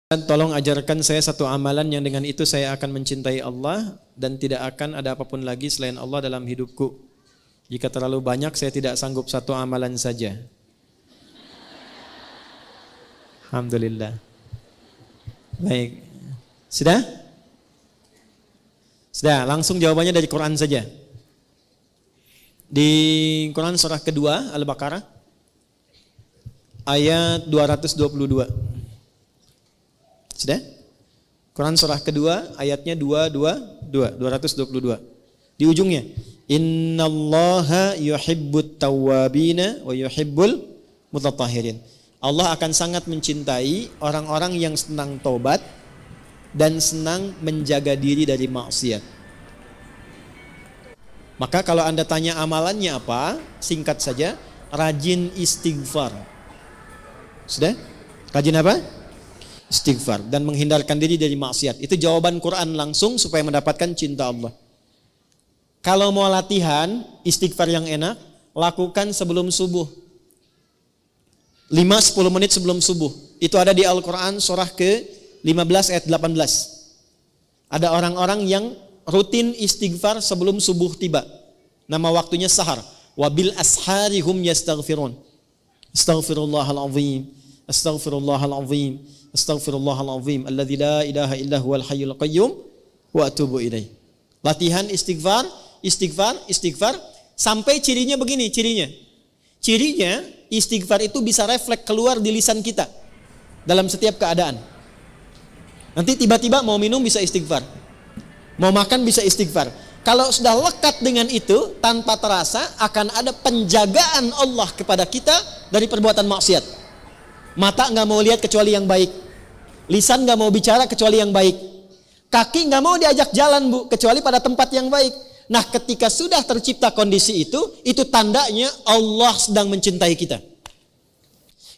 Tolong ajarkan saya satu amalan yang dengan itu saya akan mencintai Allah dan tidak akan ada apapun lagi selain Allah dalam hidupku. Jika terlalu banyak saya tidak sanggup satu amalan saja. Alhamdulillah. Baik. Sudah? Sudah, langsung jawabannya dari Quran saja. Di Quran surah kedua Al-Baqarah ayat 222. Sudah? Quran surah kedua ayatnya 222. Di ujungnya, innallaha yuhibbut tawwabina wa yuhibbul mutatahhirin. Allah akan sangat mencintai orang-orang yang senang tobat dan senang menjaga diri dari maksiat. Maka kalau Anda tanya amalannya apa? Singkat saja, rajin istighfar. Sudah? Rajin apa? Istighfar dan menghindarkan diri dari maksiat. Itu jawaban Quran langsung supaya mendapatkan cinta Allah. Kalau mau latihan istighfar yang enak, lakukan sebelum subuh. 5-10 menit sebelum subuh. Itu ada di Al-Quran surah ke-15 ayat 18. Ada orang-orang yang rutin istighfar sebelum subuh tiba. Nama waktunya sahar. Wabil asharihum yastaghfirun. Astaghfirullahalazim. Astaghfirullahalazim. Astaghfirullahalazim alladzi la ilaha illa huwal hayyul qayyum wa atubu ilaih. Latihan istighfar sampai cirinya begini, cirinya istighfar itu bisa refleks keluar di lisan kita dalam setiap keadaan. Nanti tiba-tiba mau minum bisa istighfar, mau makan bisa istighfar. Kalau sudah lekat dengan itu, tanpa terasa akan ada penjagaan Allah kepada kita dari perbuatan maksiat. Mata nggak mau lihat kecuali yang baik, lisan nggak mau bicara kecuali yang baik, kaki nggak mau diajak jalan kecuali pada tempat yang baik. Nah, ketika sudah tercipta kondisi itu tandanya Allah sedang mencintai kita.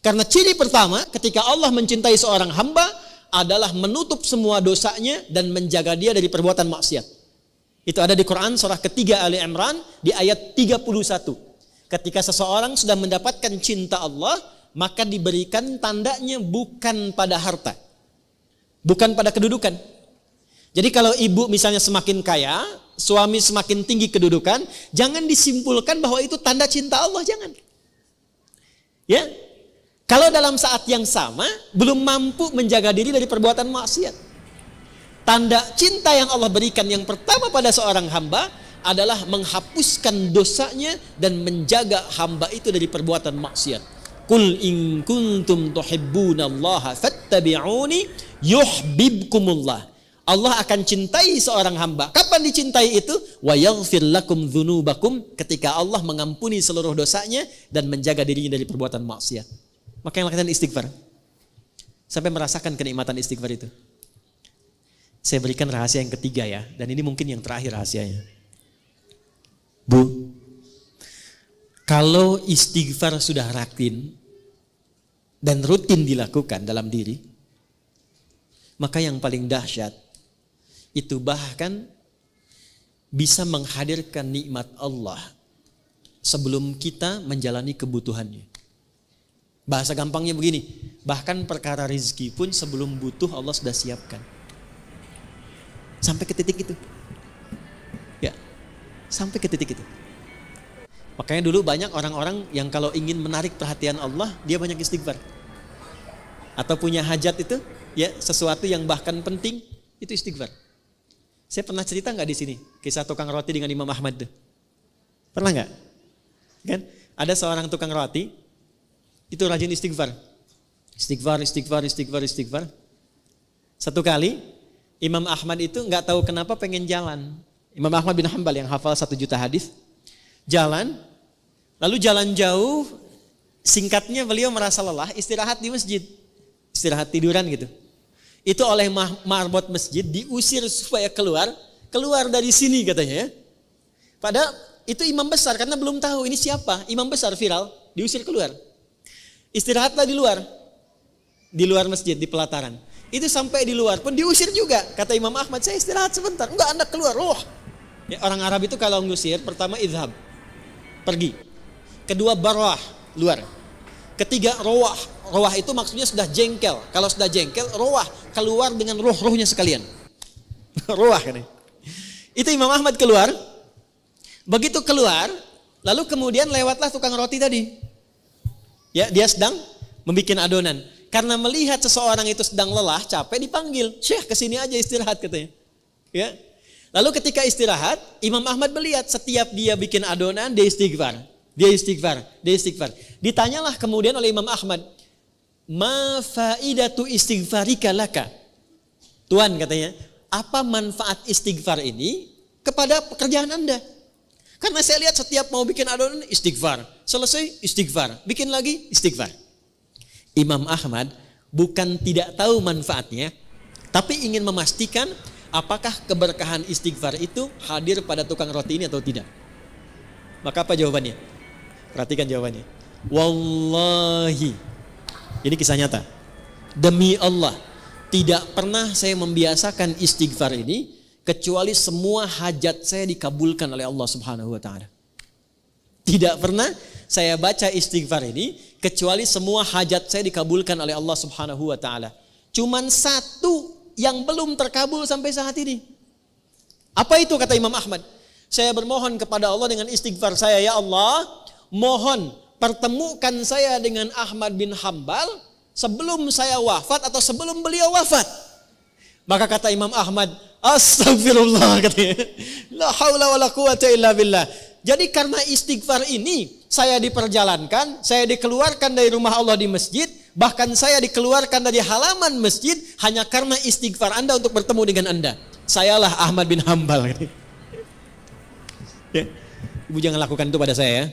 Karena ciri pertama ketika Allah mencintai seorang hamba adalah menutup semua dosanya dan menjaga dia dari perbuatan maksiat. Itu ada di Quran surah ketiga Ali Imran di ayat 31. Ketika seseorang sudah mendapatkan cinta Allah, maka diberikan tandanya bukan pada harta, bukan pada kedudukan. Jadi kalau ibu misalnya semakin kaya, suami semakin tinggi kedudukan, jangan disimpulkan bahwa itu tanda cinta Allah, jangan. Ya, kalau dalam saat yang sama belum mampu menjaga diri dari perbuatan maksiat. Tanda cinta yang Allah berikan yang pertama pada seorang hamba adalah menghapuskan dosanya dan menjaga hamba itu dari perbuatan maksiat. Qul in kuntum tuhibbunallaha fattabi'uni yuhibbukumullah. Allah akan cintai seorang hamba. Kapan dicintai itu? Wa yaghfir lakum dzunubakum, ketika Allah mengampuni seluruh dosanya dan menjaga dirinya dari perbuatan maksiat. Maka yang lakukan istighfar. Sampai merasakan kenikmatan istighfar itu. Saya berikan rahasia yang ketiga ya, dan ini mungkin yang terakhir rahasianya. Bu, kalau istighfar sudah rutin dan rutin dilakukan dalam diri, maka yang paling dahsyat itu bahkan bisa menghadirkan nikmat Allah sebelum kita menjalani kebutuhannya. Bahasa gampangnya begini, bahkan perkara rizki pun sebelum butuh Allah sudah siapkan. Sampai ke titik itu. Ya, sampai ke titik itu. Makanya dulu banyak orang-orang yang kalau ingin menarik perhatian Allah, dia banyak istighfar. Atau punya hajat itu, ya sesuatu yang bahkan penting, itu istighfar. Saya pernah cerita nggak di sini kisah tukang roti dengan Imam Ahmad tuh? Pernah nggak? Kan? Ada seorang tukang roti, itu rajin istighfar. Istighfar. Satu kali, Imam Ahmad itu nggak tahu kenapa pengen jalan. Imam Ahmad bin Hanbal yang hafal 1 juta hadis, jalan. Lalu jalan jauh, singkatnya beliau merasa lelah, istirahat di masjid. Istirahat tiduran gitu. Itu oleh marbot masjid diusir supaya keluar dari sini katanya ya. Padahal itu imam besar karena belum tahu ini siapa, imam besar viral, diusir keluar. Istirahatlah di luar masjid, di pelataran. Itu sampai di luar pun diusir juga. Kata Imam Ahmad, saya istirahat sebentar. Enggak, Anda keluar. Ya, orang Arab itu kalau ngusir, pertama idhab, pergi. Kedua barwah, luar. Ketiga rawah, Rawah itu maksudnya sudah jengkel. Kalau sudah jengkel, rawah keluar dengan roh-rohnya sekalian. Rawah kan. Itu Imam Ahmad keluar. Begitu keluar, lalu kemudian lewatlah tukang roti tadi. Ya, dia sedang membuat adonan. Karena melihat seseorang itu sedang lelah, capek, dipanggil. Syekh, kesini aja istirahat katanya. Ya. Lalu ketika istirahat, Imam Ahmad melihat setiap dia bikin adonan, dia istighfar. Dia istighfar. Ditanyalah kemudian oleh Imam Ahmad, ma faidatu istighfarika laka? Tuan katanya, apa manfaat istighfar ini kepada pekerjaan Anda? Karena saya lihat setiap mau bikin adonan istighfar, selesai istighfar, bikin lagi istighfar. Imam Ahmad bukan tidak tahu manfaatnya, tapi ingin memastikan apakah keberkahan istighfar itu hadir pada tukang roti ini atau tidak. Maka apa jawabannya? Perhatikan jawabannya. Wallahi, ini kisah nyata. Demi Allah, tidak pernah saya membiasakan istighfar ini kecuali semua hajat saya dikabulkan oleh Allah Subhanahu wa taala. Tidak pernah saya baca istighfar ini kecuali semua hajat saya dikabulkan oleh Allah Subhanahu wa taala. Cuman satu yang belum terkabul sampai saat ini. Apa itu kata Imam Ahmad? Saya bermohon kepada Allah dengan istighfar saya, ya Allah, mohon pertemukan saya dengan Ahmad bin Hambal sebelum saya wafat atau sebelum beliau wafat. Maka kata Imam Ahmad, astagfirullah katanya. La haula wala quwata illa billah. Jadi karena istighfar ini saya diperjalankan, saya dikeluarkan dari rumah Allah di masjid, bahkan saya dikeluarkan dari halaman masjid hanya karena istighfar Anda untuk bertemu dengan Anda. Sayalah Ahmad bin Hambal. Ya. Ibu jangan lakukan itu pada saya ya.